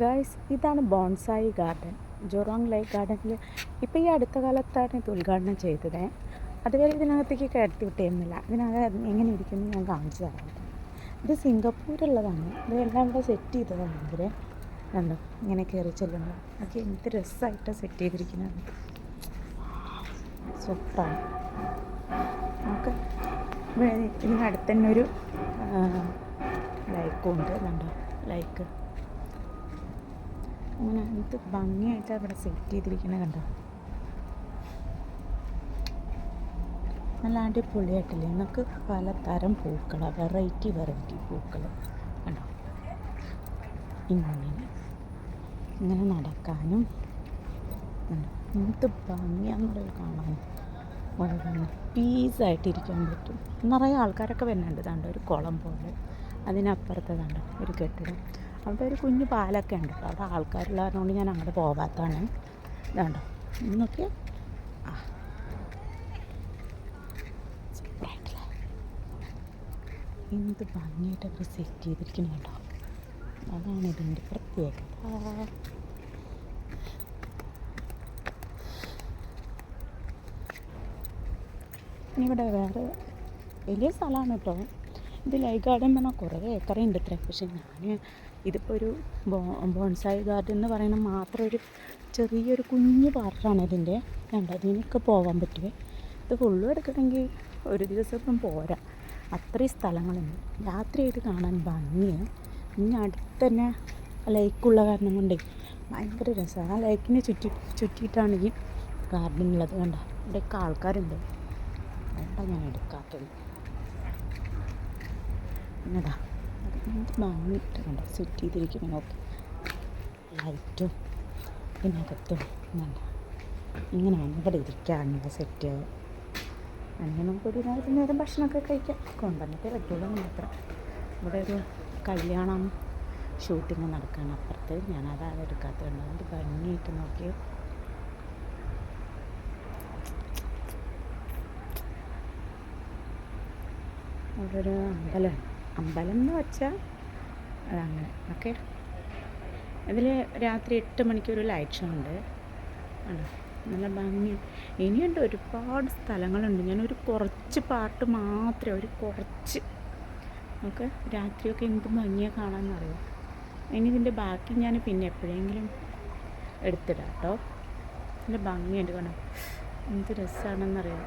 Guys, ഇതാണ് bonsai garden. ജോറോങ് ലേക്ക് ഗാർഡനിൽ ഇപ്പോൾ ഈ അടുത്ത കാലത്താണ് ഇത് ഉദ്ഘാടനം ചെയ്തത്. അതുവരെ ഇതിനകത്തേക്ക് കയറ്റി വിട്ടിരുന്നില്ല. ഇതിനകത്ത് എങ്ങനെ ഇരിക്കുന്നു ഞാൻ കാണിച്ചു തരാം. ഇത് സിംഗപ്പൂരുള്ളതാണ്. ഇതെല്ലാം ഇവിടെ സെറ്റ് ചെയ്തതാണ്. ഇവരെ കണ്ടോ, ഇങ്ങനെ കയറി ചെല്ലുമ്പോൾ ഒക്കെ എന്ത് രസമായിട്ടാണ് സെറ്റ് ചെയ്തിരിക്കുന്നത്. സൂപ്പറാണ്. നമുക്ക് ഇതിനടുത്ത് തന്നെ ഒരു ലൈക്കും ഉണ്ട്. കണ്ടോ, ലൈക്ക് അങ്ങനെ എന്ത് ഭംഗിയായിട്ടാണ് ഇവിടെ സെറ്റ് ചെയ്തിരിക്കുന്നത്. കണ്ടോ, നല്ല അടിപൊളിയായിട്ടില്ലേ. നമുക്ക് പലതരം പൂക്കളാണ്, വെറൈറ്റി പൂക്കൾ. കണ്ടോ, ഇങ്ങനെ നടക്കാനും എന്ത് ഭംഗിയാണെന്നുള്ളത് കാണാനും വളരെ പീസായിട്ടിരിക്കാൻ പറ്റും. നിറയെ ആൾക്കാരൊക്കെ വരുന്നുണ്ട്. ഇതാണ്ട് ഒരു കുളം പോലെ, അതിനപ്പുറത്തതാണ്ട് ഒരു കെട്ടിടം. അവിടെ ഒരു കുഞ്ഞു പാലൊക്കെ ഉണ്ട്. അവിടെ ആൾക്കാരുള്ളതുകൊണ്ട് ഞാൻ അങ്ങോട്ട് പോകാത്തതാണ്. ഇതാണ്ടോ, ഇന്നൊക്കെ സൂപ്പറായിട്ടില്ല. എന്ത് ഭംഗിയായിട്ട് അവർ സെറ്റ് ചെയ്തിരിക്കുന്നുണ്ടോ. അതാണ് ഇതിൻ്റെ പ്രത്യേകത. ഇനി ഇവിടെ വേറെ വലിയ സ്ഥലമാണ് കേട്ടോ. ഇത് ലൈക്ക് ഗാർഡൻ പറഞ്ഞാൽ കുറേ ഏക്കറുണ്ട് ഇത്ര. പക്ഷെ ഞാൻ ഇതിപ്പോൾ ഒരു ബോൺസായി ഗാർഡൻ എന്ന് പറയുന്ന മാത്രം ഒരു ചെറിയൊരു കുഞ്ഞു പാർട്ടാണ് ഇതിൻ്റെ. ഇതിനൊക്കെ പോകാൻ പറ്റുമേ. ഇത് ഫുള്ളും എടുക്കണമെങ്കിൽ ഒരു ദിവസമൊന്നും പോരാ, അത്രയും സ്ഥലങ്ങളുണ്ട്. രാത്രി ഇത് കാണാൻ ഭംഗിയാണ്. ഇനി അടുത്ത് തന്നെ ലൈക്കുള്ള കാരണം കൊണ്ടേ ഭയങ്കര രസമാണ്. ആ ലൈക്കിനെ ചുറ്റിയിട്ടാണ് ഈ ഗാർഡനുള്ളത്. കണ്ട, ഇവിടെയൊക്കെ ആൾക്കാരുണ്ട്. അതുകൊണ്ടാണ് ഞാൻ എടുക്കാത്തത്. എന്നതാ എന്ത് ഭംഗിയിട്ട് കണ്ടോ സെറ്റ് ചെയ്തിരിക്കുന്നു. നോക്കി ലൈറ്റും ഇതിനകത്തും കണ്ട, ഇങ്ങനെയാണ് ഇവിടെ ഇരിക്കാനുള്ള സെറ്റ്. അങ്ങനെ നമുക്കൊരു നേരം ഭക്ഷണമൊക്കെ കഴിക്കാം. കൊണ്ടുവന്നിട്ട് പറ്റുള്ളൂ മാത്രം. ഇവിടെ ഒരു കല്യാണം ഷൂട്ടിങ് നടക്കുകയാണ് അപ്പുറത്ത്. ഞാനതാണ് എടുക്കാത്തത്. അതുകൊണ്ട് ഭംഗിയായിട്ട് നോക്കി. അവിടെ ഒരു അമ്പലം എന്ന് വെച്ചാൽ അതങ്ങനെ. ഓക്കെ, ഇതിൽ രാത്രി 8 മണിക്കൊരു ലൈറ്റ് ഷോ ഉണ്ട്. ആണോ, നല്ല ഭംഗി. ഇനിയുണ്ട്, ഒരുപാട് സ്ഥലങ്ങളുണ്ട്. ഞാനൊരു കുറച്ച് പാർട്ട് മാത്രമേ, ഒരു കുറച്ച് നമുക്ക് രാത്രിയൊക്കെ എന്ത് ഭംഗിയാണ് കാണാമെന്നറിയാം. ഇനി ഇതിൻ്റെ ബാക്കി ഞാൻ പിന്നെ എപ്പോഴെങ്കിലും എടുത്തിടാം കേട്ടോ. നല്ല ഭംഗിയുണ്ട്. കാണാം എന്ത് രസമാണെന്നറിയാം.